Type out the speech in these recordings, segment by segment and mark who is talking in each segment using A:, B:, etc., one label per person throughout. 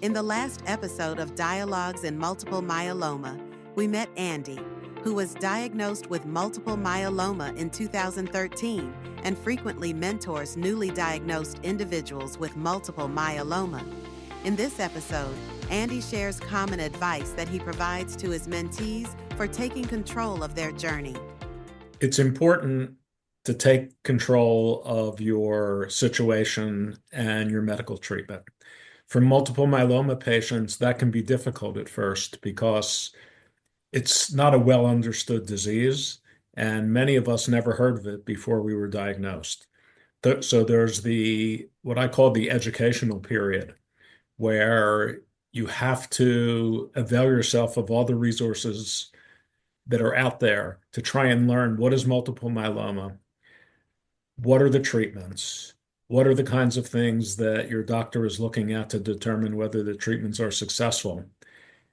A: In the last episode of Dialogues in Multiple Myeloma, we met Andy, who was diagnosed with multiple myeloma in 2013 and frequently mentors newly diagnosed individuals with multiple myeloma. In this episode, Andy shares common advice that he provides to his mentees for taking control of their journey.
B: It's important to take control of your situation and your medical treatment. For multiple myeloma patients, that can be difficult at first because it's not a well understood disease, and many of us never heard of it before we were diagnosed. So there's what I call the educational period, where you have to avail yourself of all the resources that are out there to try and learn what is multiple myeloma, what are the treatments, what are the kinds of things that your doctor is looking at to determine whether the treatments are successful,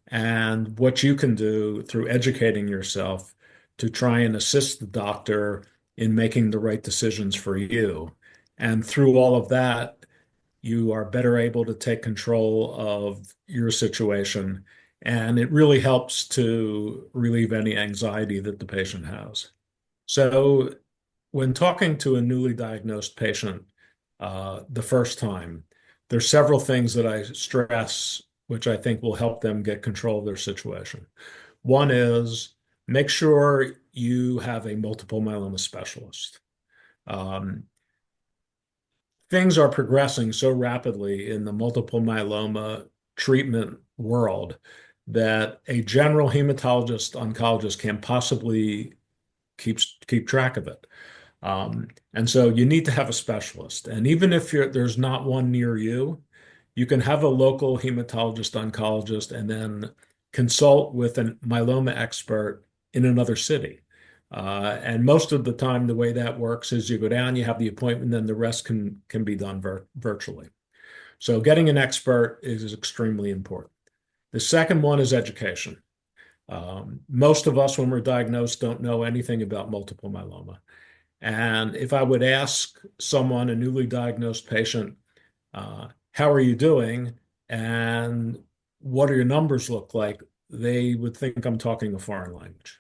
B: and what you can do through educating yourself to try and assist the doctor in making the right decisions for you. And through all of that, you are better able to take control of your situation. And it really helps to relieve any anxiety that the patient has. So, when talking to a newly diagnosed patient the first time, there's several things that I stress, which I think will help them get control of their situation. One is make sure you have a multiple myeloma specialist. Um, Things are progressing so rapidly in the multiple myeloma treatment world that a general hematologist oncologist can't possibly keep track of it. And so you need to have a specialist. And even if there's not one near you, you can have a local hematologist oncologist and then consult with a myeloma expert in another city. And most of the time, the way that works is you go down, you have the appointment, then the rest can be done virtually. So getting an expert is extremely important. The second one is education. Most of us, when we're diagnosed, don't know anything about multiple myeloma. And if I would ask someone, a newly diagnosed patient, how are you doing? And what do your numbers look like? They would think I'm talking a foreign language.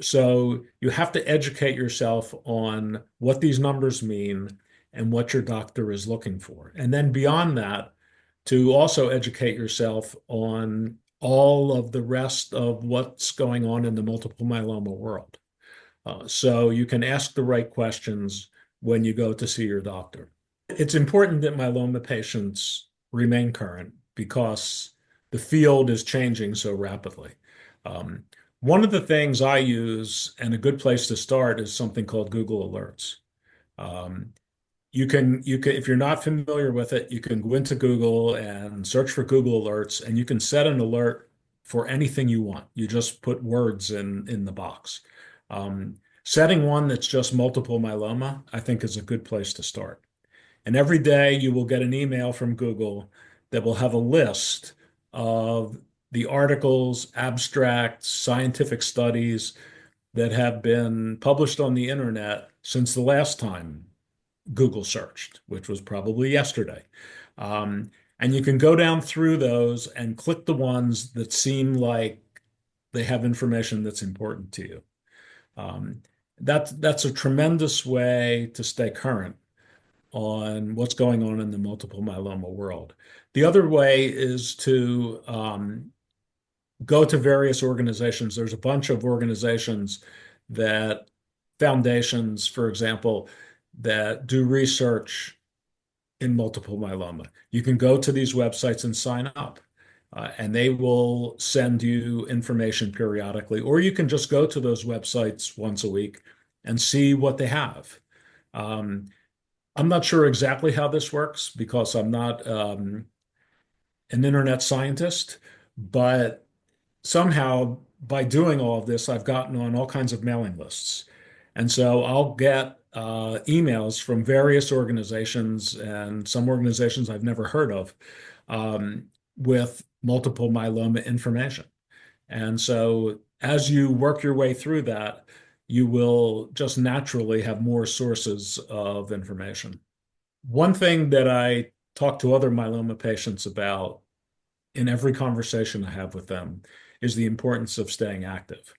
B: So you have to educate yourself on what these numbers mean and what your doctor is looking for. And then beyond that, to also educate yourself on all of the rest of what's going on in the multiple myeloma world. So you can ask the right questions when you go to see your doctor. It's important that myeloma patients remain current because the field is changing so rapidly. Um, One of the things I use, and a good place to start, is something called Google Alerts. Um, if you're not familiar with it, you can go into Google and search for Google Alerts, and you can set an alert for anything you want. You just put words in the box. Setting one that's just multiple myeloma, I think, is a good place to start. And every day you will get an email from Google that will have a list of the articles, abstracts, scientific studies that have been published on the internet since the last time Google searched, which was probably yesterday. And you can go down through those and click the ones that seem like they have information that's important to you. Um, that's a tremendous way to stay current on what's going on in the multiple myeloma world. The other way is to go to various organizations. There's a bunch of organizations that, foundations, for example, that do research in multiple myeloma. You can go to these websites and sign up, and they will send you information periodically, or you can just go to those websites once a week and see what they have. Um, I'm not sure exactly how this works because I'm not an internet scientist, but somehow by doing all of this, I've gotten on all kinds of mailing lists. And so I'll get emails from various organizations and some organizations I've never heard of um, with multiple myeloma information. And so as you work your way through that, you will just naturally have more sources of information. One thing that I talk to other myeloma patients about in every conversation I have with them is the importance of staying active.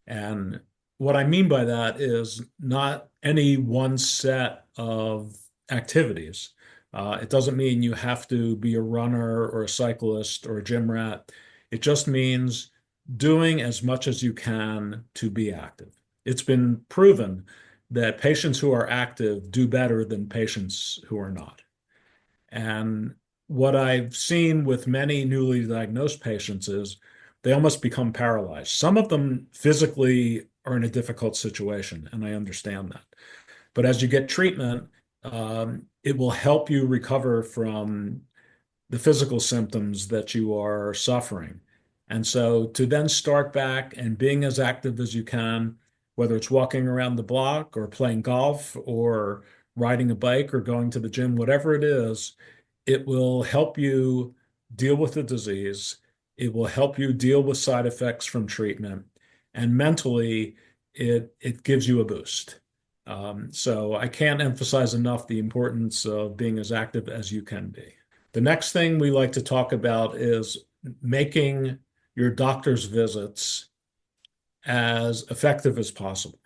B: And what I mean by that is not any one set of activities. It doesn't mean you have to be a runner or a cyclist or a gym rat. It just means doing as much as you can to be active. It's been proven that patients who are active do better than patients who are not. And what I've seen with many newly diagnosed patients is they almost become paralyzed. Some of them physically are in a difficult situation, and I understand that. But as you get treatment, it will help you recover from the physical symptoms that you are suffering. And so to then start back and being as active as you can, whether it's walking around the block or playing golf or riding a bike or going to the gym, whatever it is, it will help you deal with the disease. It will help you deal with side effects from treatment. And mentally, it gives you a boost. So I can't emphasize enough the importance of being as active as you can be. The next thing we like to talk about is making your doctor's visits as effective as possible.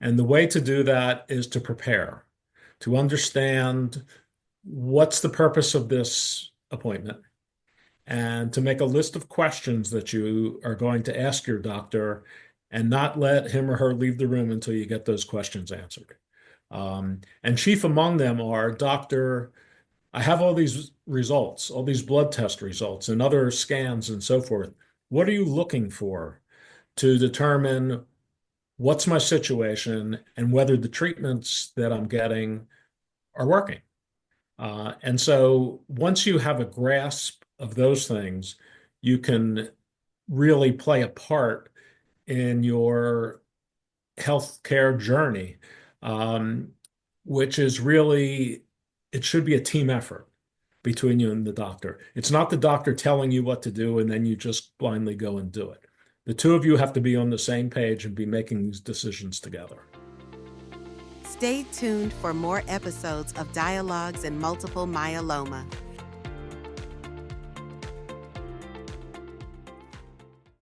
B: And the way to do that is to prepare, to understand what's the purpose of this appointment, and to make a list of questions that you are going to ask your doctor and not let him or her leave the room until you get those questions answered. And chief among them are, doctor, I have all these results, all these blood test results and other scans and so forth. What are you looking for to determine what's my situation and whether the treatments that I'm getting are working? And so once you have a grasp of those things, you can really play a part in your healthcare journey, um, which is really, it should be a team effort between you and the doctor. It's not the doctor telling you what to do and then you just blindly go and do it. The two of you have to be on the same page and be making these decisions together.
A: Stay tuned for more episodes of Dialogues in Multiple Myeloma.